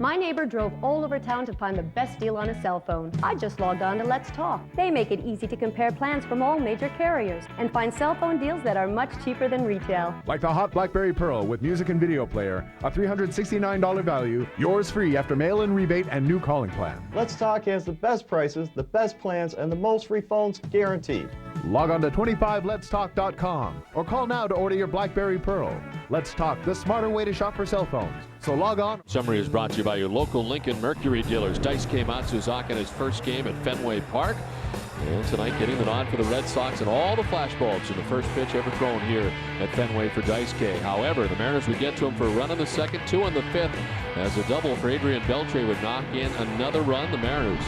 My neighbor drove all over town to find the best deal on a cell phone. I just logged on to Let's Talk. They make it easy to compare plans from all major carriers and find cell phone deals that are much cheaper than retail. Like the hot BlackBerry Pearl with music and video player, a $369 value, yours free after mail-in rebate and new calling plan. Let's Talk has the best prices, the best plans, and the most free phones guaranteed. Log on to 25letstalk.com or call now to order your BlackBerry Pearl. Let's Talk, the smarter way to shop for cell phones. So log on. Summary is brought to you by your local Lincoln Mercury dealers. Daisuke Matsuzaka in his first game at Fenway Park. And tonight getting the nod for the Red Sox and all the flashbulbs in the first pitch ever thrown here at Fenway for Daisuke. However, the Mariners would get to him for a run in the second, two in the fifth, as a double for Adrian Beltre would knock in another run. The Mariners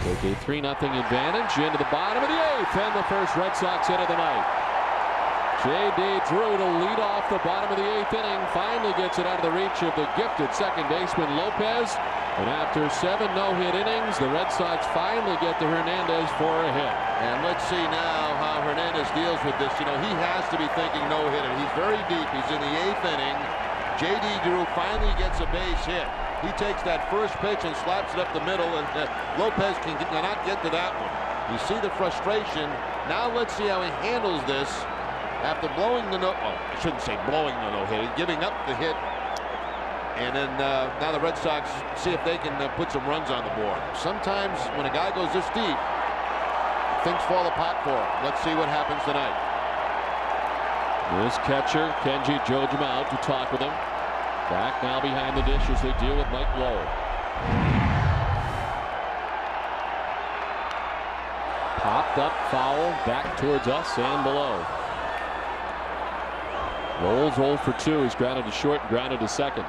take a 3-0 advantage into the bottom of the eighth, and the first Red Sox hit of the night. J.D. Drew to lead off the bottom of the eighth inning, finally gets it out of the reach of the gifted second baseman Lopez. And after 7 no-hit innings, the Red Sox finally get to Hernandez for a hit. And let's see now how Hernandez deals with this. You know, he has to be thinking no-hitter. He's very deep. He's in the eighth inning. J.D. Drew finally gets a base hit. He takes that first pitch and slaps it up the middle, and Lopez cannot get to that one. You see the frustration. Now let's see how he handles this. After blowing the I shouldn't say blowing the no-hit, giving up the hit. And then now the Red Sox see if they can put some runs on the board. Sometimes when a guy goes this deep, things fall apart for him. Let's see what happens tonight. This catcher, Kenji Jojima, out to talk with him. Back now behind the dish as they deal with Mike Lowell. Popped up foul back towards us and below. Lowell's 0 for 2. He's grounded to short and grounded to second.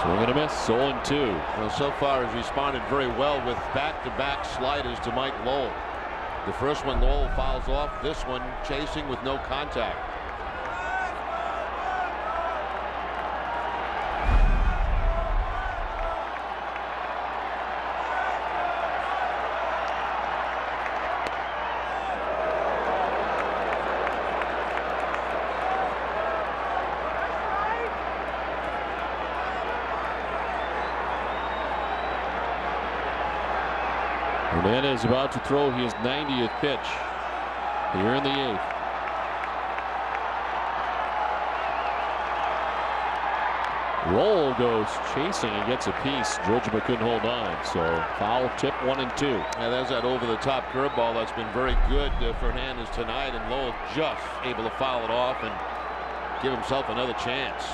Swing and a miss, 0-2. Well, so far he's responded very well with back-to-back sliders to Mike Lowell. The first one Lowell fouls off, this one chasing with no contact. Hernandez about to throw his 90th pitch here in the eighth. Roll goes chasing and gets a piece. Jojima couldn't hold on, so foul tip 1-2. Yeah, there's that over-the-top curveball that's been very good for Hernandez tonight, and Lowell just able to foul it off and give himself another chance.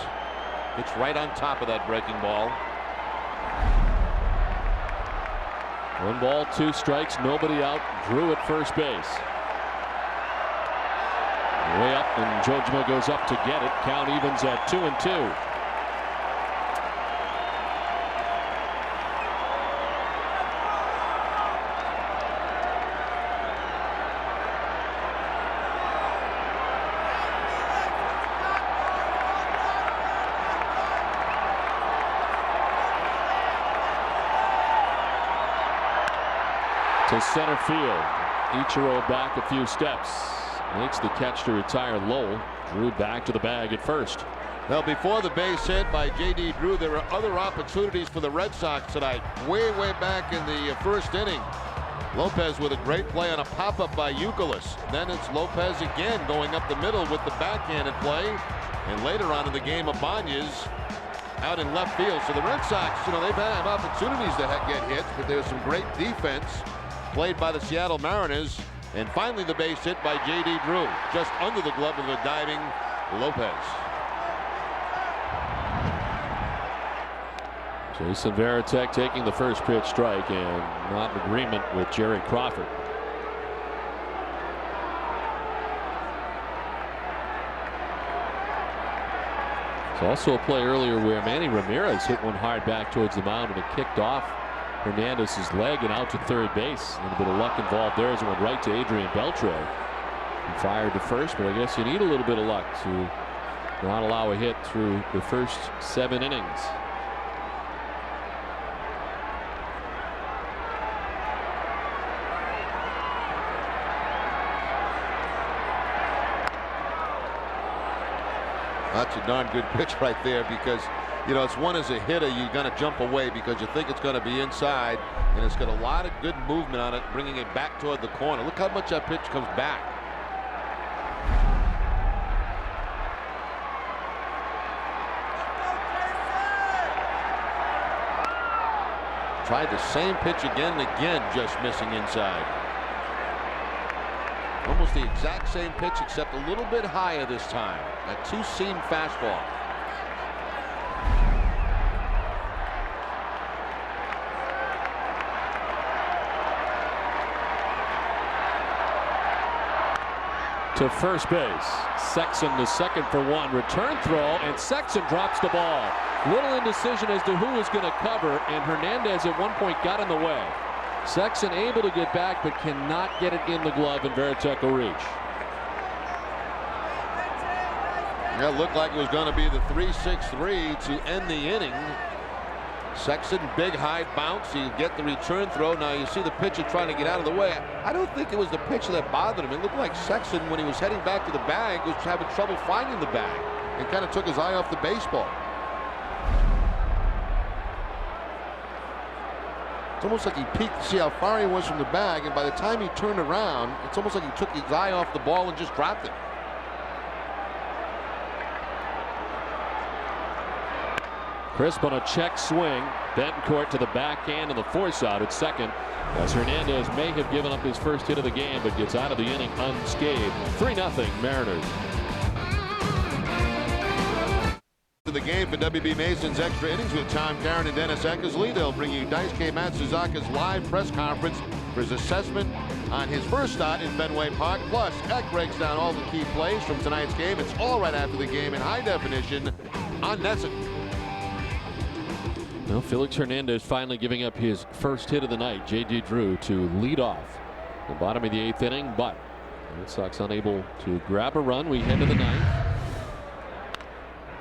It's right on top of that breaking ball. 1 ball, 2 strikes, nobody out. Drew at first base. Way up, and Jojima goes up to get it. Count evens at 2-2. To center field. Ichiro back a few steps. Makes the catch to retire Lowell. Drew back to the bag at first. Well, before the base hit by J.D. Drew, there were other opportunities for the Red Sox tonight. Way back in the first inning. Lopez with a great play on a pop-up by Youkilis. Then it's Lopez again going up the middle with the backhanded play. And later on in the game, Ibanez out in left field. So the Red Sox, you know, they've had opportunities to get hits, but there was some great defense played by the Seattle Mariners. And finally the base hit by J.D. Drew, just under the glove of a diving Lopez. Jason Varitek taking the first pitch strike and not in agreement with Jerry Crawford. There's also a play earlier where Manny Ramirez hit one hard back towards the mound and it kicked off Hernandez's leg and out to third base. A little bit of luck involved there as it went right to Adrian Beltre. He fired to first, but I guess you need a little bit of luck to not allow a hit through the first 7 innings. That's a darn good pitch right there, because you know, it's one as a hitter, you're going to jump away because you think it's going to be inside, and it's got a lot of good movement on it, bringing it back toward the corner. Look how much that pitch comes back. Tried the same pitch again and again, just missing inside. Almost the exact same pitch, except a little bit higher this time. A two-seam fastball. To first base. Sexton the second for one. Return throw, and Sexton drops the ball. Little indecision as to who is going to cover, and Hernandez at one point got in the way. Sexton able to get back, but cannot get it in the glove, and Veritek will reach. It looked like it was going to be the 3-6-3 to end the inning. Sexton, big high bounce. You get the return throw. Now you see the pitcher trying to get out of the way. I don't think it was the pitcher that bothered him. It looked like Sexton, when he was heading back to the bag, was having trouble finding the bag and kind of took his eye off the baseball. It's almost like he peeked to see how far he was from the bag, and by the time he turned around, it's almost like he took his eye off the ball and just dropped it. Crisp on a check swing. Betancourt to the backhand and the force out at second, as Hernandez may have given up his first hit of the game, but gets out of the inning unscathed. 3-0 Mariners. The game for WB Mason's Extra Innings with Tom Caron and Dennis Eckersley. They'll bring you Daisuke Matsuzaka's live press conference for his assessment on his first start in Fenway Park. Plus, Eck breaks down all the key plays from tonight's game. It's all right after the game in high definition on NESN. Well, Felix Hernandez finally giving up his first hit of the night. J.D. Drew to lead off the bottom of the 8th inning, but the Red Sox unable to grab a run. We head to the 9th.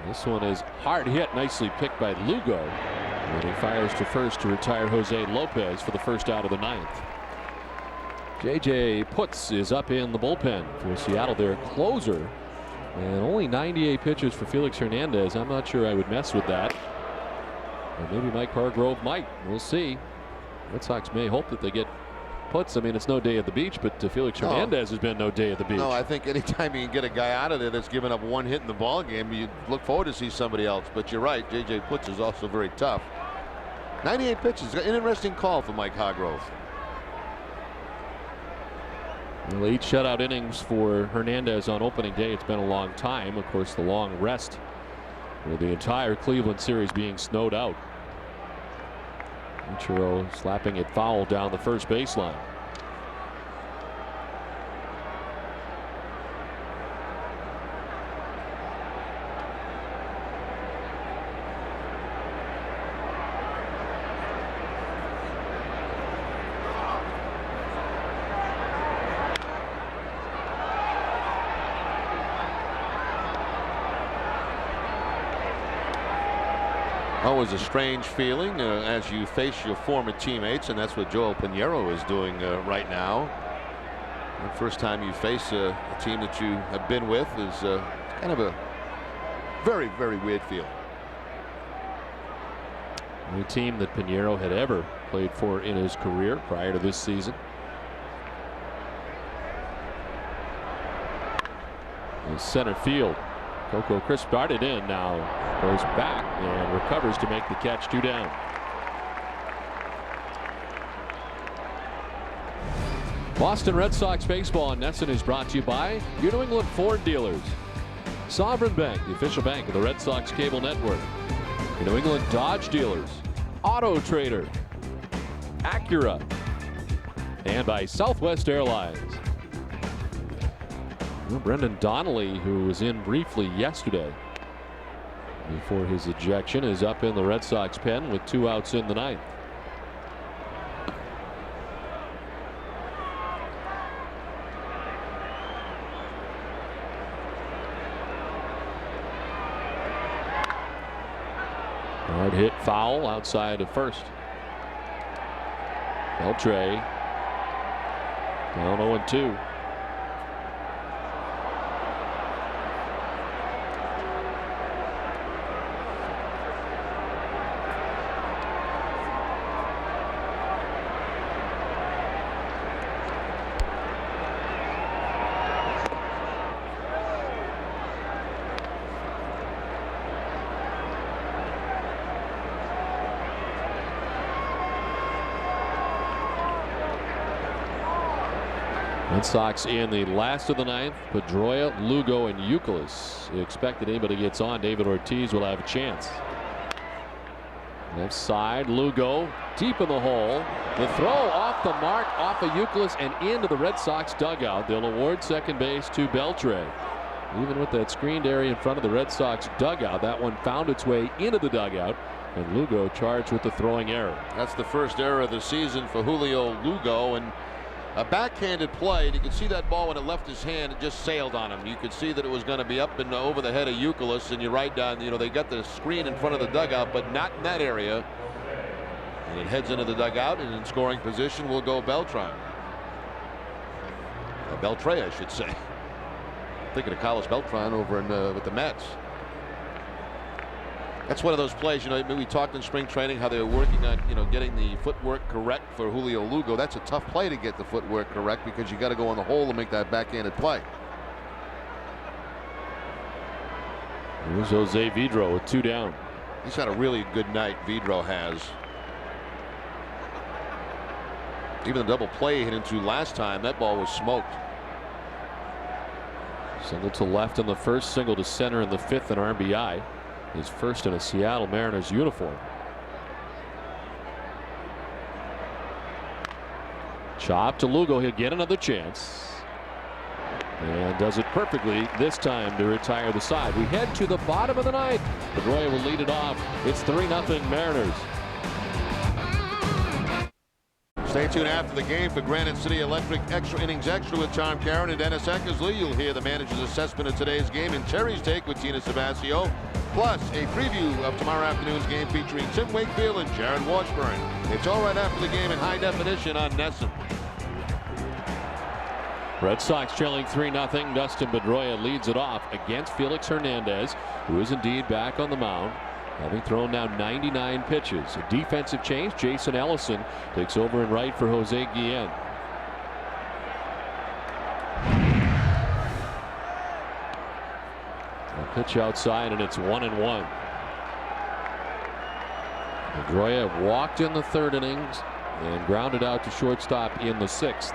This one is hard hit, nicely picked by Lugo, and he fires to first to retire Jose Lopez for the first out of the 9th. J.J. Putz is up in the bullpen for Seattle, their closer, and only 98 pitches for Felix Hernandez. I'm not sure I would mess with that. Or maybe Mike Hargrove might. We'll see. Red Sox may hope that they get Putz. I mean, it's no day at the beach, but Felix Hernandez has been no day at the beach. No, I think anytime you can get a guy out of there that's given up one hit in the ball game, you look forward to see somebody else. But you're right, J.J. Putz is also very tough. 98 pitches. An interesting call for Mike Hargrove. Well, 8 shutout innings for Hernandez on opening day. It's been a long time. Of course, the long rest with the entire Cleveland series being snowed out. Ichiro slapping it foul down the first baseline. Always a strange feeling as you face your former teammates, and that's what Joel Pinheiro is doing right now. The first time you face a team that you have been with is kind of a very, very weird feeling. The team that Pinheiro had ever played for in his career prior to this season. In center field, Coco Crisp started in, now goes back and recovers to make the catch. 2 down. Boston Red Sox baseball on NESN is brought to you by your New England Ford dealers, Sovereign Bank, the official bank of the Red Sox cable network, your New England Dodge dealers, Auto Trader, Acura, and by Southwest Airlines. Brendan Donnelly, who was in briefly yesterday before his ejection, is up in the Red Sox pen with 2 outs in the 9th. Hard hit foul outside of first. Beltre down 0-2. Red Sox in the last of the ninth. Pedroia, Lugo, and Youkilis. You expect that anybody gets on, David Ortiz will have a chance. Left side, Lugo deep in the hole. The throw off the mark, off of Youkilis and into the Red Sox dugout. They'll award second base to Beltre. Even with that screened area in front of the Red Sox dugout, that one found its way into the dugout, and Lugo charged with the throwing error. That's the first error of the season for Julio Lugo, and a backhanded play. You could see that ball when it left his hand, it just sailed on him. You could see that it was going to be up and over the head of Youkilis, and you write down, they got the screen in front of the dugout, but not in that area. And it heads into the dugout, and in scoring position will go Beltran. Beltre, I should say. Thinking of Carlos Beltran over with the Mets. That's one of those plays, we talked in spring training how they were working on, getting the footwork correct for Julio Lugo. That's a tough play to get the footwork correct because you got to go in the hole to make that backhanded play. Here's Jose Vidro with 2 down. He's had a really good night, Vidro has. Even the double play he hit into last time, that ball was smoked. Single to left in the first, single to center in the 5th, and RBI. His first in a Seattle Mariners uniform. Chop to Lugo. He'll get another chance. And does it perfectly this time to retire the side. We head to the bottom of the ninth. Pedroia will lead it off. It's 3-0 Mariners. Stay tuned after the game for Granite City Electric Extra Innings Extra with Tom Caron and Dennis Eckersley. You'll hear the manager's assessment of today's game and Terry's take with Tina Sabasio. Plus a preview of tomorrow afternoon's game featuring Tim Wakefield and Jared Washburn. It's all right after the game in high definition on NESN. Red Sox trailing 3-0. Dustin Pedroia leads it off against Felix Hernandez, who is indeed back on the mound, having thrown now 99 pitches. A defensive change. Jason Ellison takes over in right for Jose Guillen. A pitch outside, and it's 1-1. Pedroia walked in the 3rd innings and grounded out to shortstop in the 6th.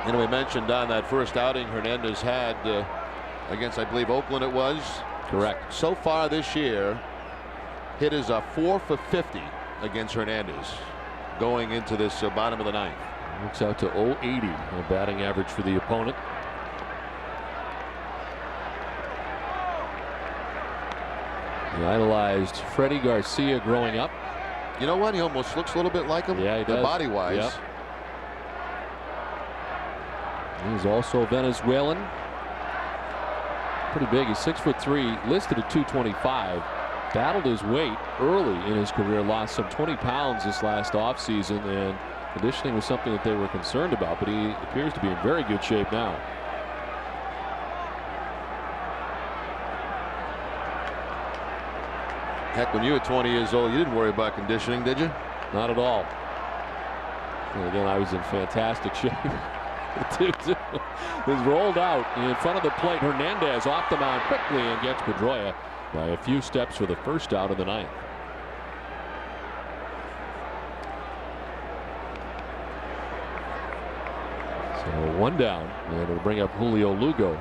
And we mentioned on that first outing Hernandez had against, I believe, Oakland it was. Correct. So far this year, hitters are 4 for 50 against Hernandez going into this bottom of the ninth. Works out to .080, a batting average for the opponent. He idolized Freddie Garcia growing up. You know what? He almost looks a little bit like him. Yeah, he does. Body-wise. Yep. He's also Venezuelan. Pretty big. He's 6'3", listed at 225. Battled his weight early in his career, lost some 20 pounds this last offseason, and conditioning was something that they were concerned about, but he appears to be in very good shape now. Heck, when you were 20 years old, you didn't worry about conditioning, did you? Not at all. And again, I was in fantastic shape. Is rolled out in front of the plate. Hernandez off the mound quickly and gets Pedroia by a few steps for the first out of the ninth. So 1 down, and it'll bring up Julio Lugo.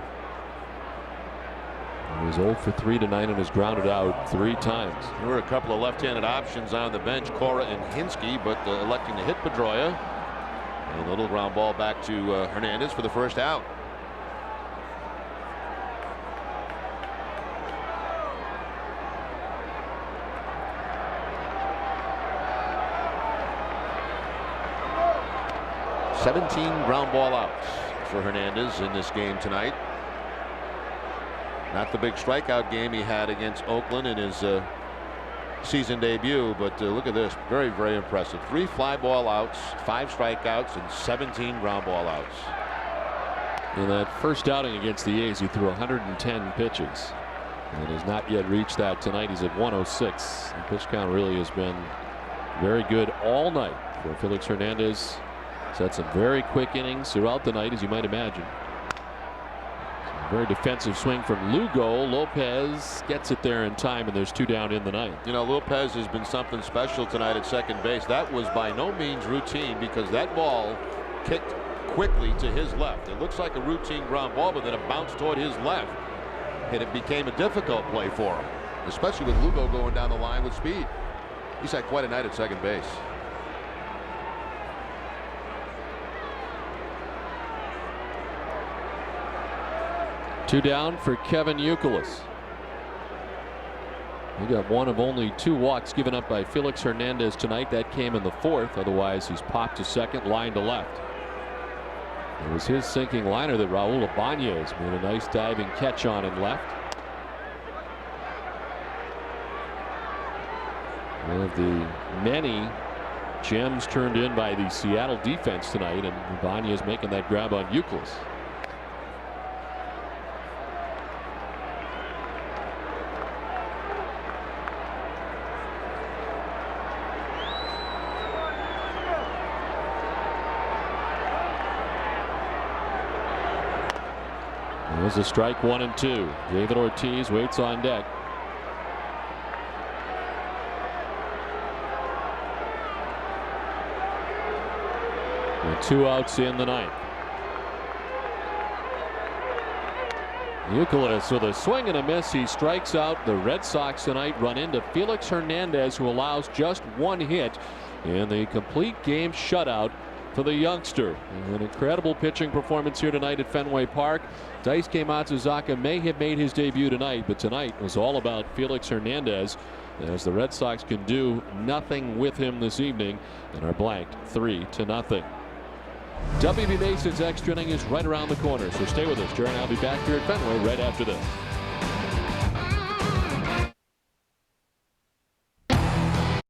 He was 0 for 3 tonight and has grounded out 3 times. There were a couple of left-handed options on the bench, Cora and Hinsky, but electing to hit Pedroia. And a little ground ball back to Hernandez for the first out. "17 ground ball outs for Hernandez in this game tonight. Not the big strikeout game he had against Oakland in his season debut, but look at this. Very, very impressive. 3 fly ball outs, 5 strikeouts, and 17 ground ball outs. In that first outing against the A's, he threw 110 pitches and has not yet reached that tonight. He's at 106. The pitch count really has been very good all night for Felix Hernandez. He's had some very quick innings throughout the night, as you might imagine. Very defensive swing from Lugo. Lopez gets it there in time, and there's 2 down in the ninth. You know, Lopez has been something special tonight at second base. That was by no means routine because that ball kicked quickly to his left. It looks like a routine ground ball, but then it bounced toward his left, and it became a difficult play for him, especially with Lugo going down the line with speed. He's had quite a night at second base. Two down for Kevin Youkilis. He got one of only 2 walks given up by Felix Hernandez tonight. That came in the 4th. Otherwise, he's popped to second, line to left. It was his sinking liner that Raul Ibanez made a nice diving catch on and left. One of the many gems turned in by the Seattle defense tonight, and Ibanez making that grab on Youkilis. There's a strike, 1-2. David Ortiz waits on deck. And 2 outs in the ninth. Youkilis with a swing and a miss. He strikes out. The Red Sox tonight run into Felix Hernandez, who allows just 1 hit in the complete game shutout for the youngster. An incredible pitching performance here tonight at Fenway Park. Daisuke Matsuzaka may have made his debut tonight, but tonight was all about Felix Hernandez, as the Red Sox can do nothing with him this evening and are blanked 3-0. WB Mason's extra inning is right around the corner, so stay with us. Jerry and I'll be back here at Fenway right after this.